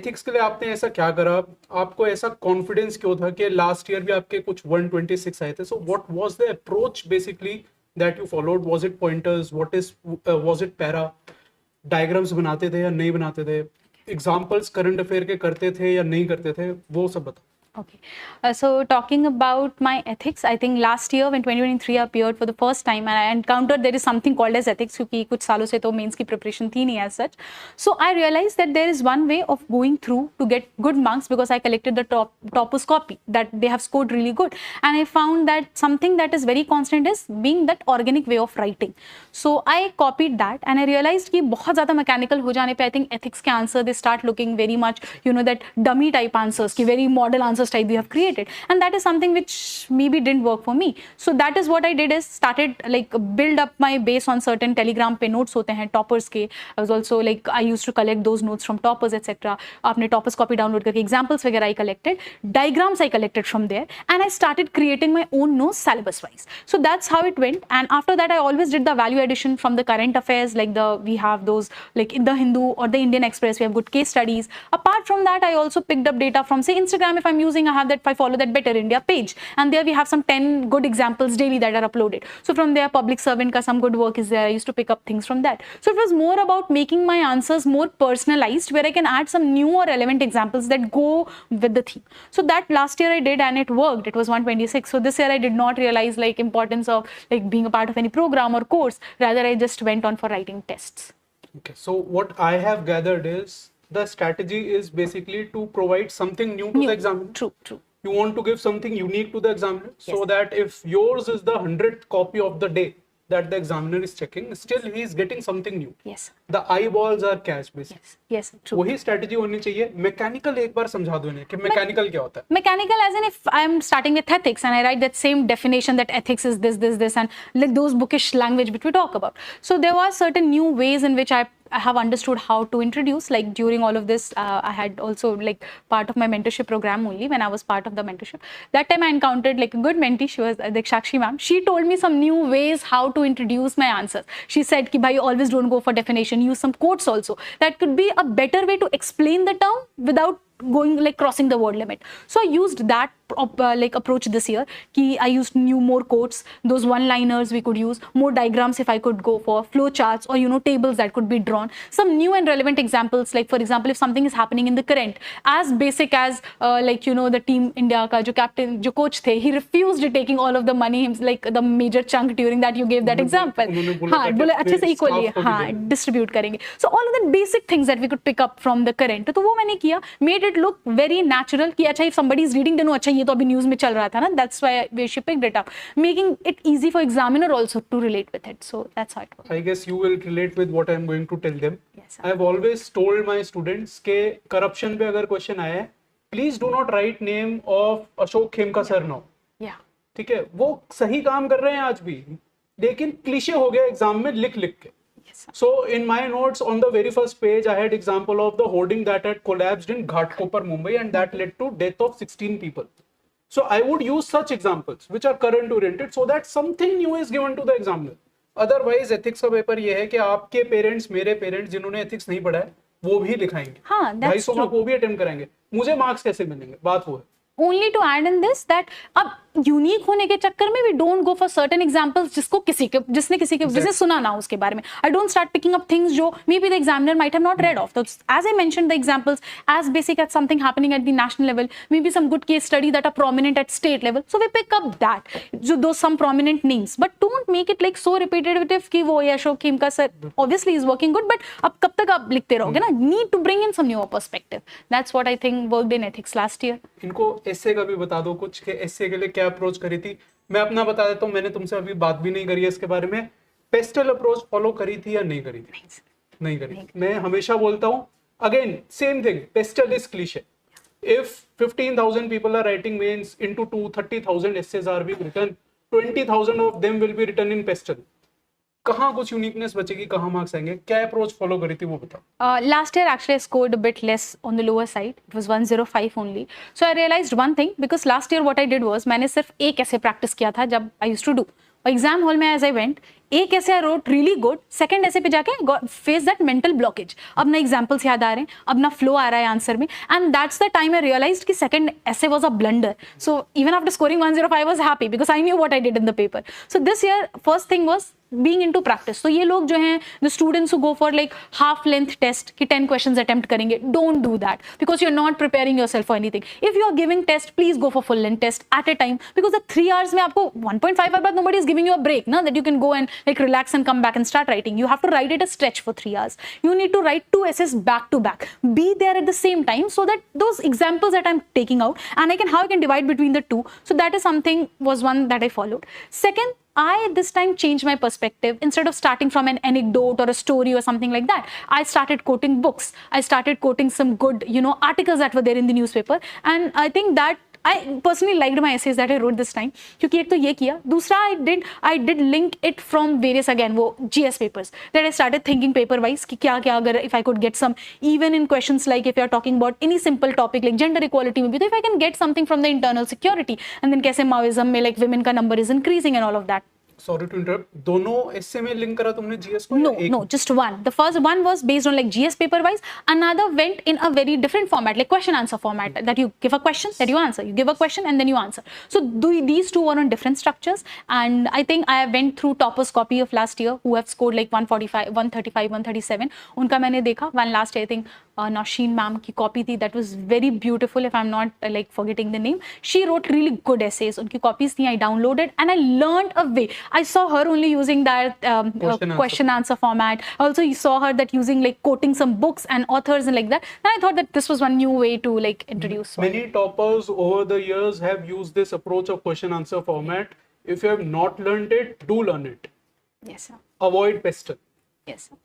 Ethics के लिए आपने ऐसा क्या करा, आपको ऐसा कॉन्फिडेंस क्यों था कि लास्ट ईयर भी आपके कुछ 126 आए थे? So what was the approach basically that you followed? Was it pointers, was it para, diagrams बनाते थे या नहीं बनाते थे, एग्जांपल्स करंट अफेयर के करते थे या नहीं करते थे, वो सब बताओ। Okay. So talking about my ethics, I think last year when 2023 appeared for the first time and I encountered there is something called as ethics क्योंकि कुछ सालों से तो मेंस की प्रिपरेशन थी नहीं as such. So I realized that there is one way of going through to get good marks because I collected the toppers copy that they have scored really good and I found that something that is very constant is being that organic way of writing. So I copied that and I realized कि बहुत ज़्यादा mechanical हो जाने पे I think ethics के answer they start looking very much that dummy type answers कि very model answers type we have created and that is something which maybe didn't work for me. So that is what I did is started like build up my base on certain telegram पे notes होते हैं toppers के. I was also like I used to collect those notes from toppers etc. आपने toppers copy download करके examples वगैरह I collected, diagrams I collected from there and I started creating my own notes syllabus wise. So that's how it went and after that I always did the value addition from the current affairs like we have those like in the Hindu or the Indian Express we have good case studies. Apart from that I also picked up data from say Instagram if I'm using I have that I follow that Better India page and there we have some 10 good examples daily that are uploaded. So from there public servant ka some good work is there. I used to pick up things from that. So it was more about making my answers more personalized where I can add some new or relevant examples that go with the theme. So that last year I did and it worked. It was 126. So this year I did not realize like importance of like being a part of any program or course. Rather I just went on for writing tests. Okay, so what I have gathered is the strategy is basically to provide something new to the examiner. True. You want to give something unique to the examiner so Yes. that if yours is the 100th copy of the day that the examiner is checking, still he is getting something new. Yes. The eyeballs are catch basically. Yes, true. वही strategy होनी चाहिए. Mechanical एक बार समझा दो इन्हें कि mechanical क्या होता है. Mechanical as in if I'm starting with ethics and I write that same definition that ethics is this and like those bookish language which we talk about. So there were certain new ways in which I have understood how to introduce like during all of this I had also like part of my mentorship program only when I was part of the mentorship. That time I encountered like a good mentee. She was Shakshi ma'am. She told me some new ways how to introduce my answers. She said ki bhai always don't go for definition, use some quotes also. That could be a better way to explain the term without going like crossing the word limit. So I used that like approach this year ki I used more quotes, those one liners we could use, more diagrams if I could go for, flow charts or tables that could be drawn, some new and relevant examples like for example if something is happening in the current as basic as like the team India ka jo captain jo coach the he refused taking all of the money like the major chunk during that you gave that example हाँ बोले अच्छे से equally हाँ distribute करेंगे. So all of the basic things that we could pick up from the current तो वो मैंने किया, made it look very natural कि अच्छा if somebody is reading then अच्छा ये तो अभी न्यूज़ में चल रहा था ना, that's why she picked it up, making it easy for examiner also to relate with it. So that's how it works. I guess you will relate with what I am going to tell them. Yes, I have always told my students के corruption पे अगर question आए please do not write name of Ashok Khemka sir now. Yeah. ठीक है, वो सही काम कर रहे हैं आज भी लेकिन क्लीशे हो गया एग्जाम में लिख के. So in my notes on the very first page, I had example of the hoarding that had collapsed in Ghatkopar, Mumbai, and that led to death of 16 people. So I would use such examples which are current oriented so that something new is given to the examiner. Otherwise, ethics का paper ये है कि आपके parents, मेरे parents जिन्होंने ethics नहीं पढ़ा है वो भी लिखाएंगे. हाँ, that's 250 मार्क वो भी अटेम्प्ट करेंगे. मुझे मार्क्स कैसे मिलेंगे? बात वो है. Only to add in this that अब यूनिक होने के चक्कर में we don't go for certain examples जिसने किसी के जिसने सुना ना उसके बारे में. I don't start picking up things जो maybe the examiner might have not read of. So as I mentioned the examples as basic as something happening at the national level, maybe some good case study that are prominent at state level. So we pick up that those some prominent names, but don't make it like so repetitive कि वो Ashok Khemka sir obviously is working good, but अब कब तक आप लिखते रहोगे ना? Need to bring in some newer perspective. That's what I think worked in ethics last year. इनको एस्से का भी बता दो कुछ कि एस्से के लिए क्या अप्रोच करी थी. मैं अपना बता देता हूँ, मैंने तुमसे अभी बात भी नहीं करी है इसके बारे में. पेस्टल अप्रोच फॉलो करी थी या नहीं करी थी? नहीं करी. मैं हमेशा बोलता हूँ again same thing, pastel is cliché. If 15,000 people are writing mains into 30,000 essays are being written, 20,000 of them will be written in pastel. कहाँ कुछ यूनिकनेस बचेगी, कहाँ मार्क्स आएंगे, क्या अप्रोच फॉलो करी थी वो बताओ. Last year actually I scored a bit less on the lower side. It was 105 only. So I realized one thing, because last year what I did was मैंने सिर्फ एक ऐसे प्रैक्टिस किया था जब I used to do. Exam hall में as I went एक ऐसे I wrote really good, second ऐसे पे जाके फेस दैट मेंटल ब्लॉकेज, अब ना एग्जांपल्स याद आ रहे हैं, अब ना फ्लो आ रहा है आंसर में, and that's the time I realised कि second essay was a blunder. So even after scoring 105 I was happy because I knew what I did in the paper. So this year first thing was being into practice. So ये लोग जो हैं, the students who go for like half length test कि 10 questions attempt करेंगे, don't do that because you're not preparing yourself for anything. If you are giving test, please go for full length test at a time, because the 3 hours में आपको 1.5 hour बाद nobody is giving you a break ना, that you can go and like relax and come back and start writing. You have to write it a stretch for 3 hours. You need to write 2 essays back to back. Be there at the same time so that those examples that I'm taking out and how I can divide between the two. So that is something, was one that I followed. Second, I this time changed my perspective. Instead of starting from an anecdote or a story or something like that, I started quoting books. I started quoting some good, articles that were there in the newspaper. And I think that I personally liked my essays that I wrote this time. क्योंकि एक तो ये किया, दूसरा I did link it from various, again, वो GS papers that I started thinking paper wise कि क्या अगर if I could get some, even in questions like if you are talking about any simple topic like gender equality में भी, तो if I can get something from the internal security, and then कैसे Maoism में like women का number is increasing and all of that. Sorry to interrupt, दोनों ऐसे में link करा तुमने जीएस को? No, just one. The first one was based on like GS paper wise. Another went in a very different format, like question answer format, that you give a question, that you answer. You give a question and then you answer. So these two were on different structures, and I think I went through toppers copy of last year who have scored like 145, 135, 137. उनका मैंने देखा. One last year I think Nausheen ma'am की copy थी, that was very beautiful. If I'm not like forgetting the name, she wrote really good essays. उनकी copies थी, I downloaded and I learned a way. I saw her only using that question answer format. Also, you saw her that using like quoting some books and authors and like that. And I thought that this was one new way to like introduce. Many toppers over the years have used this approach of question answer format. If you have not learned it, do learn it. Yes, sir. Avoid pestle. Yes, sir.